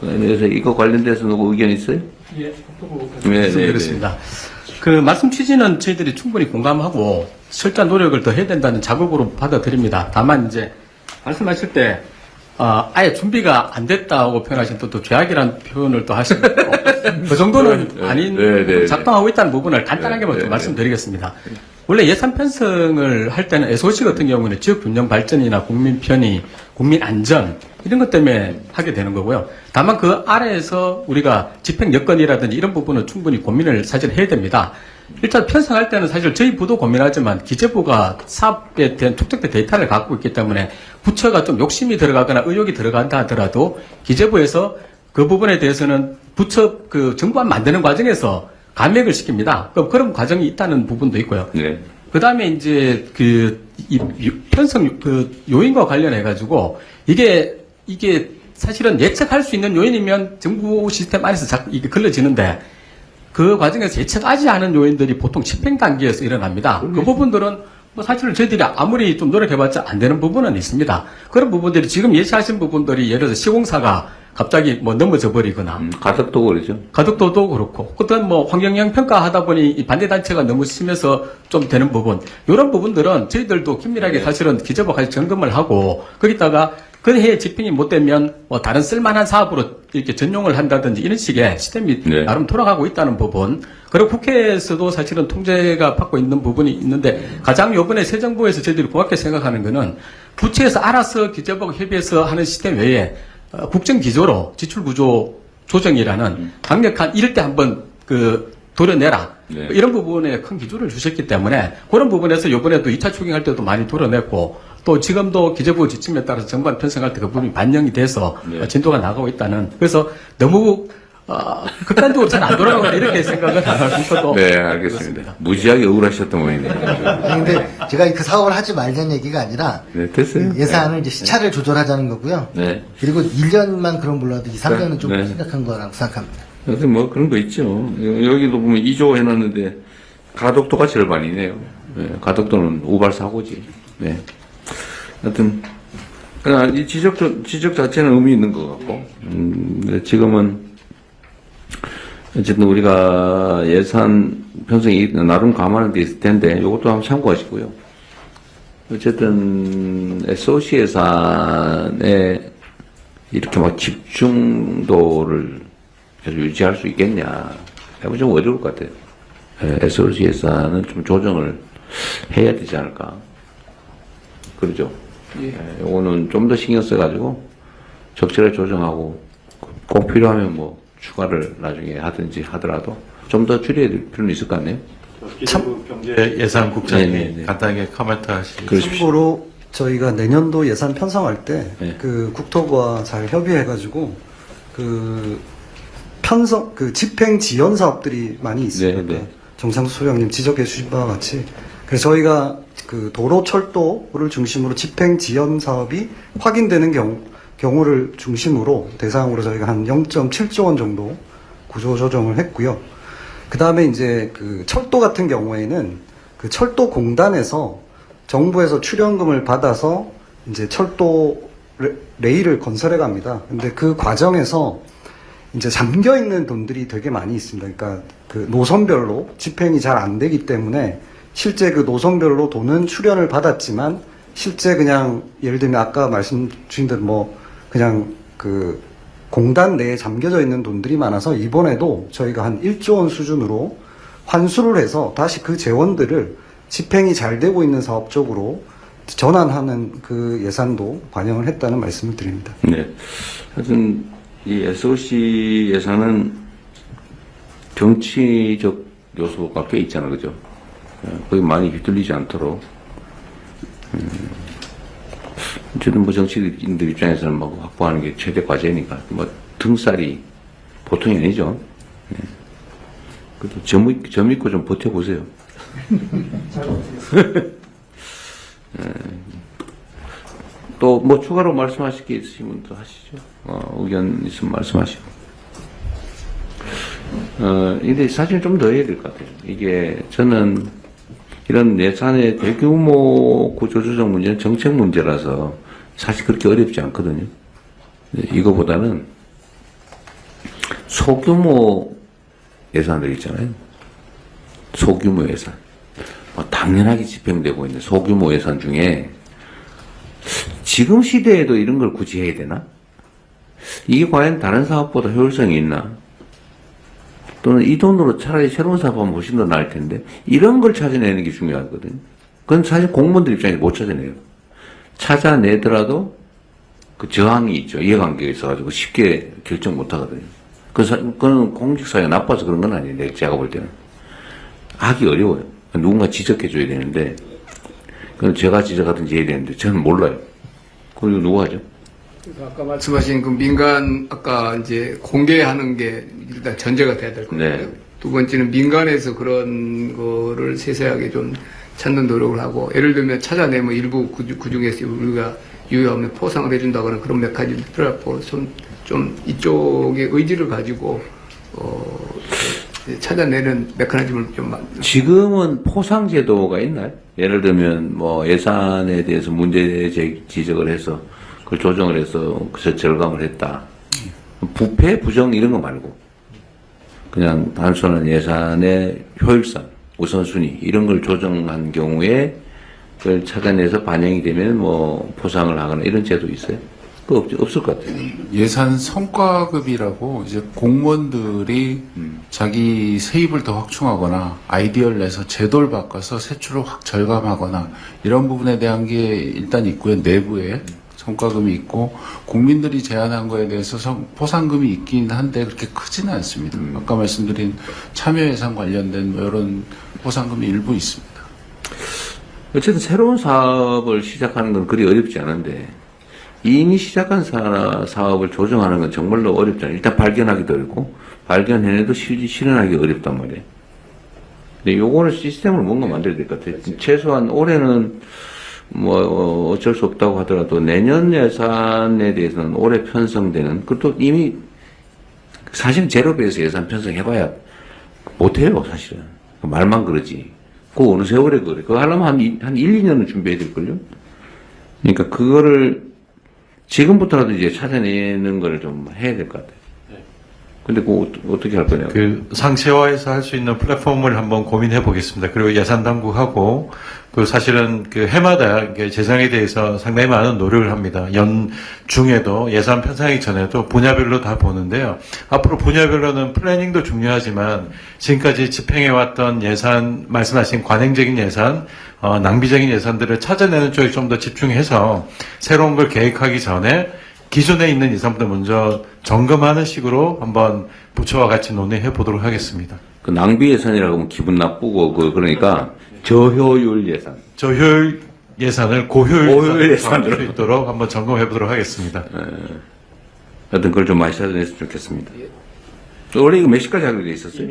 그래서 이거 관련돼서 누구 의견 있어요? 예, 네, 그렇습니다. 그 말씀 취지는 저희들이 충분히 공감하고 철저한 노력을 더 해야 된다는 자극으로 받아들입니다. 다만 이제 말씀하실 때 아예 준비가 안 됐다고 표현하신 또 죄악이라는 표현을 또 하시고 그 정도는 아닌 작동하고 있다는 부분을 간단하게만 좀 말씀드리겠습니다. 원래 예산 편성을 할 때는 SOC 같은 경우는 지역 균형 발전이나 국민 편의, 국민 안전 이런 것 때문에 하게 되는 거고요. 다만 그 아래에서 우리가 집행 여건이라든지 이런 부분은 충분히 고민을 사실 해야 됩니다. 일단 편성할 때는 사실 저희 부도 고민하지만 기재부가 사업에 대한 축적된 데이터를 갖고 있기 때문에 부처가 좀 욕심이 들어가거나 의욕이 들어간다 하더라도 기재부에서 그 부분에 대해서는 부처 그 정부안 만드는 과정에서 감액을 시킵니다. 그런 과정이 있다는 부분도 있고요. 네. 그 다음에 이제 편성 요인과 관련해 가지고 이게 사실은 예측할 수 있는 요인이면 정부 시스템 안에서 이게 걸러지는데 그 과정에서 예측하지 않은 요인들이 보통 집행 단계에서 일어납니다. 그 부분들은 뭐 사실은 저희들이 아무리 좀 노력해봤자 안 되는 부분은 있습니다. 그런 부분들이 지금 예시하신 부분들이 예를 들어서 시공사가 갑자기 뭐 넘어져 버리거나 가덕도 그러죠. 가덕도도 그렇고 어떤 뭐 환경영향 평가하다 보니 이 반대단체가 너무 심해서 좀 되는 부분 이런 부분들은 저희들도 긴밀하게 사실은 기재부가 같이 점검을 하고 거기다가 그 해에 집행이 못 되면 뭐 다른 쓸만한 사업으로 이렇게 전용을 한다든지 이런 식의 시스템이 나름 돌아가고 있다는 부분. 그리고 국회에서도 사실은 통제가 받고 있는 부분이 있는데 가장 요번에 새 정부에서 저희들이 고맙게 생각하는 거는 부처에서 알아서 기재부하고 협의해서 하는 시스템 외에 국정기조로 지출구조 조정이라는 강력한 이럴 때 한번 도려내라. 이런 부분에 큰 기조를 주셨기 때문에 그런 부분에서 요번에도 2차 추경할 때도 많이 도려냈고 또 지금도 기재부 지침에 따라서 정관 편성할 때 그 부분이 반영이 돼서 진도가 나가고 있다는. 그래서 너무 극단적으로 잘 안 돌아가거나 이렇게 생각은 안 하셔도. 네, 알겠습니다. 무지하게 억울하셨던 모양이네요. 근데 제가 그 사업을 하지 말자는 얘기가 아니라 네, 됐어요. 예산을 이제 시차를 조절하자는 거고요. 네. 그리고 1년만 그런 몰라도 2, 3년은 좀 네. 심각한 거라고 생각합니다. 그래서 뭐 그런 거 있죠. 여기도 보면 2조 해놨는데 가덕도가 절반이네요. 네, 가덕도는 우발 사고지. 네. 하여튼 그러나 이 지적 자체는 의미 있는 것 같고, 근데 지금은 어쨌든 우리가 예산 편성이 나름 감안은 돼 있을 텐데 이것도 한번 참고하시고요. 어쨌든 SOC 예산에 이렇게 막 집중도를 계속 유지할 수 있겠냐? 해보면 좀 어려울 것 같아요. SOC 예산은 좀 조정을 해야 되지 않을까? 그러죠? 요거는 좀 더 신경 써가지고 적절하게 조정하고 꼭 필요하면 뭐 추가를 나중에 하든지 하더라도 좀 더 줄여야 될 필요는 있을 것 같네요. 기재부 경제예산국장님이 간단하게 코멘트 하시죠. 참고로 저희가 내년도 예산 편성할 때 네. 그 국토부와 잘 협의해가지고 그 편성 그 집행 지연 사업들이 많이 있습니다. 네, 네. 정상수 소장님 지적해 주신 바와 같이 그래서 저희가 그 도로 철도를 중심으로 집행 지연 사업이 확인되는 경우를 중심으로 대상으로 저희가 한 0.7조 원 정도 구조 조정을 했고요. 그 다음에 이제 그 철도 같은 경우에는 그 철도공단에서 정부에서 출연금을 받아서 이제 철도 레일을 건설해 갑니다. 근데 그 과정에서 이제 잠겨 있는 돈들이 되게 많이 있습니다. 그러니까 그 노선별로 집행이 잘 안 되기 때문에 실제 그 노선별로 돈은 출연을 받았지만 실제 그냥 예를 들면 아까 말씀 주신 대로 뭐 그냥 그 공단 내에 잠겨져 있는 돈들이 많아서 이번에도 저희가 한 1조 원 수준으로 환수를 해서 다시 그 재원들을 집행이 잘 되고 있는 사업 쪽으로 전환하는 그 예산도 반영을 했다는 말씀을 드립니다. 네. 하여튼 이 SOC 예산은 정치적 요소가 꽤 있잖아요. 그죠? 거기 많이 휘둘리지 않도록. 어쨌든 뭐 정치인들 입장에서는 뭐 확보하는 게 최대 과제니까 뭐 등살이 보통이 아니죠. 네. 그래도 점 믿고 좀 버텨보세요. 또 뭐 추가로 말씀하실 게 있으시면 또 하시죠. 의견 있으면 말씀하시고. 근데 사실 좀 더 해야 될 것 같아요. 이게 저는 이런 예산의 대규모 구조조정 문제는 정책 문제라서 사실 그렇게 어렵지 않거든요. 이거보다는 소규모 예산들 있잖아요. 소규모 예산. 뭐 당연하게 집행되고 있는 소규모 예산 중에 지금 시대에도 이런 걸 굳이 해야 되나? 이게 과연 다른 사업보다 효율성이 있나? 또는 이 돈으로 차라리 새로운 사업하면 훨씬 더 나을 텐데 이런 걸 찾아내는 게 중요하거든요. 그건 사실 공무원들 입장에서 못 찾아내요. 찾아내더라도 그 저항이 있죠. 이해관계가 있어가지고 쉽게 결정 못 하거든요. 그건 공직사회가 나빠서 그런 건 아니에요. 제가 볼 때는. 하기 어려워요. 누군가 지적해줘야 되는데, 그건 제가 지적하든지 해야 되는데, 저는 몰라요. 그리고 누가 하죠? 그래서 아까 말씀하신 그 민간 아까 이제 공개하는 게 일단 전제가 돼야 될 거고요. 네. 두 번째는 민간에서 그런 거를 세세하게 좀 찾는 노력을 하고 예를 들면 찾아내면 일부 그중에서 우리가 유효 없는 포상을 해준다거나 그런 메커니즘이 필요하고 좀 이쪽의 의지를 가지고 찾아내는 메커니즘을 좀 지금은 포상제도가 있나요? 예를 들면 뭐 예산에 대해서 문제 지적을 해서 그걸 조정을 해서 그래서 절감을 했다. 부패, 부정 이런 거 말고 그냥 단순한 예산의 효율성, 우선순위 이런 걸 조정한 경우에 그걸 찾아내서 반영이 되면 뭐 포상을 하거나 이런 제도 있어요? 그거 없을 것 같아요. 예산 성과급이라고 이제 공무원들이 자기 세입을 더 확충하거나 아이디어를 내서 제도를 바꿔서 세출을 확 절감하거나 이런 부분에 대한 게 일단 있고요. 내부에 성과금이 있고 국민들이 제안한 거에 대해서 포상금이 있긴 한데 그렇게 크지는 않습니다. 아까 말씀드린 참여예산 관련된 뭐 이런 포상금이 일부 있습니다. 어쨌든 새로운 사업을 시작하는 건 그리 어렵지 않은데 이미 시작한 사업을 조정하는 건 정말로 어렵잖아요. 일단 발견하기도 어렵고 발견해내도 실현하기 어렵단 말이에요. 근데 요거는 시스템을 뭔가 만들어야 될 것 같아요. 최소한 올해는 뭐 어쩔 수 없다고 하더라도 내년 예산에 대해서는 올해 편성되는 그것도 이미 사실 제로베이스 예산 편성해봐야 못해요 사실은. 말만 그러지. 그 어느 세월에 그래. 그거 하려면 한 1, 2년은 준비해야 될걸요? 그러니까 그거를 지금부터라도 이제 찾아내는 걸 좀 해야 될 것 같아요. 근데 그거 어떻게 할 거냐고. 그 상시화해서 할 수 있는 플랫폼을 한번 고민해 보겠습니다. 그리고 예산 당국하고 그 사실은 그 해마다 이게 재정에 대해서 상당히 많은 노력을 합니다. 연 중에도 예산 편성하기 전에도 분야별로 다 보는데요. 앞으로 분야별로는 플래닝도 중요하지만 지금까지 집행해 왔던 예산 말씀하신 관행적인 예산, 낭비적인 예산들을 찾아내는 쪽에 좀 더 집중해서 새로운 걸 계획하기 전에 기존에 있는 예산부터 먼저 점검하는 식으로 한번 부처와 같이 논의해 보도록 하겠습니다. 그 낭비 예산이라고 하면 기분 나쁘고 그러니까 저효율 예산. 저효율 예산을 고효율 예산으로 예산으로 수 있도록 한번 점검해 보도록 하겠습니다. 하여튼 그걸 좀 많이 찾아냈으면 좋겠습니다. 원래 이거 몇 시까지 하기로 돼 있었어요?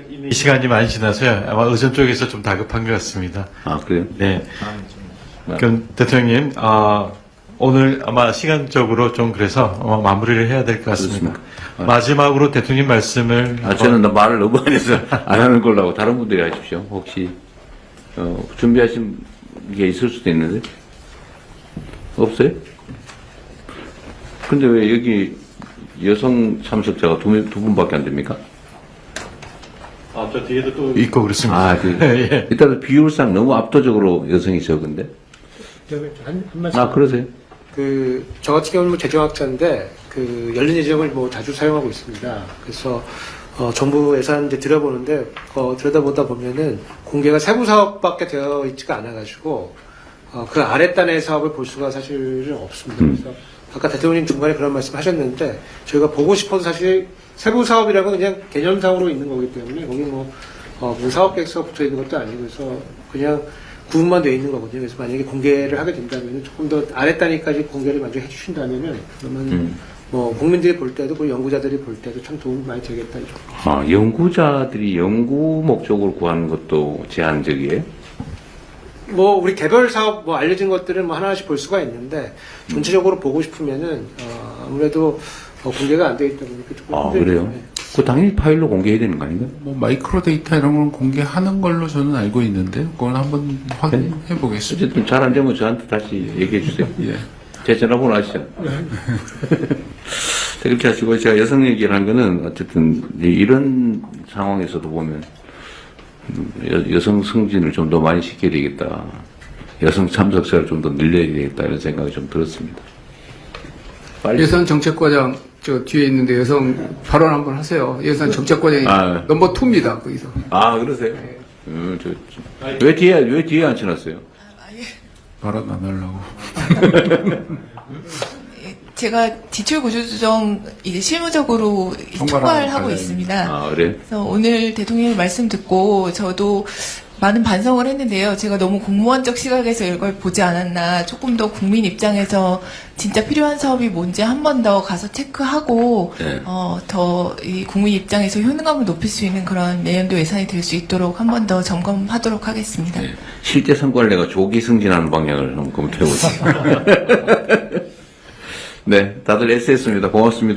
이미 시간이 많이 지나서요. 아마 의전 쪽에서 좀 다급한 것 같습니다. 아, 그래요? 네. 그럼 대통령님, 오늘 아마 시간적으로 좀 그래서 마무리를 해야 될 것 같습니다. 마지막으로 대통령 말씀을 저는 말을 너무 안 해서 안 하는 걸로 하고 다른 분들이 하십시오. 혹시 준비하신 게 있을 수도 있는데 없어요? 근데 왜 여기 여성 참석자가 두 분밖에 안 됩니까? 저 뒤에도 또 있고 그렇습니다. 예. 일단 비율상 너무 압도적으로 여성이 적은데. 한 말씀. 그러세요? 저 같은 경우는 뭐 재정학자인데, 열린 예정을 뭐 자주 사용하고 있습니다. 그래서, 정부 예산 이제 들여보는데, 들여다보다 보면은 공개가 세부 사업밖에 되어 있지가 않아가지고, 그 아랫단의 사업을 볼 수가 사실은 없습니다. 그래서, 아까 대통령님 중간에 그런 말씀 하셨는데, 저희가 보고 싶어도 사실 세부 사업이라고 그냥 개념상으로 있는 거기 때문에, 거기 무슨 사업 계획서가 붙어 있는 것도 아니고, 그래서 그냥 구분만 되어 있는 거거든요. 그래서 만약에 공개를 하게 된다면 조금 더 아래 단위까지 공개를 먼저 해주신다면은 그러면 뭐 국민들이 볼 때도 그 연구자들이 볼 때도 참 도움이 많이 되겠다. 연구자들이 연구 목적으로 구하는 것도 제한적이에요? 뭐 우리 개별 사업 뭐 알려진 것들은 뭐 하나씩 볼 수가 있는데 전체적으로 보고 싶으면은 아무래도 공개가 안 돼 있다 보니까 조금 힘들죠. 그래요? 네. 그 당연히 파일로 공개해야 되는 거 아닌가? 뭐 마이크로 데이터 이런 건 공개하는 걸로 저는 알고 있는데 그건 한번 확인해 보겠습니다. 어쨌든 잘 안 되면 저한테 다시 얘기해 주세요. 예. 제 전화번호 아시죠? 그렇게 하시고 제가 여성 얘기를 한 거는 어쨌든 이런 상황에서도 보면 여성 승진을 좀 더 많이 시켜야 되겠다. 여성 참석자를 좀 더 늘려야 되겠다 이런 생각이 좀 들었습니다. 빨리. 예산 정책과장 저 뒤에 있는데 여성 발언 한번 하세요. 예산 정책과장이 아. 넘버 2입니다. 거기서. 아 그러세요? 왜 뒤에 앉혀놨어요? 발언 안 하려고. 제가 지출 구조조정 이제 실무적으로 총괄하고 관련이. 있습니다. 아 그래? 그래서 오늘 대통령 말씀 듣고 저도 많은 반성을 했는데요. 제가 너무 공무원적 시각에서 이걸 보지 않았나. 조금 더 국민 입장에서 진짜 필요한 사업이 뭔지 한 번 더 가서 체크하고 네. 더 이 국민 입장에서 효능감을 높일 수 있는 그런 내년도 예산이 될 수 있도록 한 번 더 점검하도록 하겠습니다. 네. 실제 성과를 내가 조기 승진하는 방향을 한번 검토해보겠습니다. 네, 다들 애쓰셨습니다. 고맙습니다.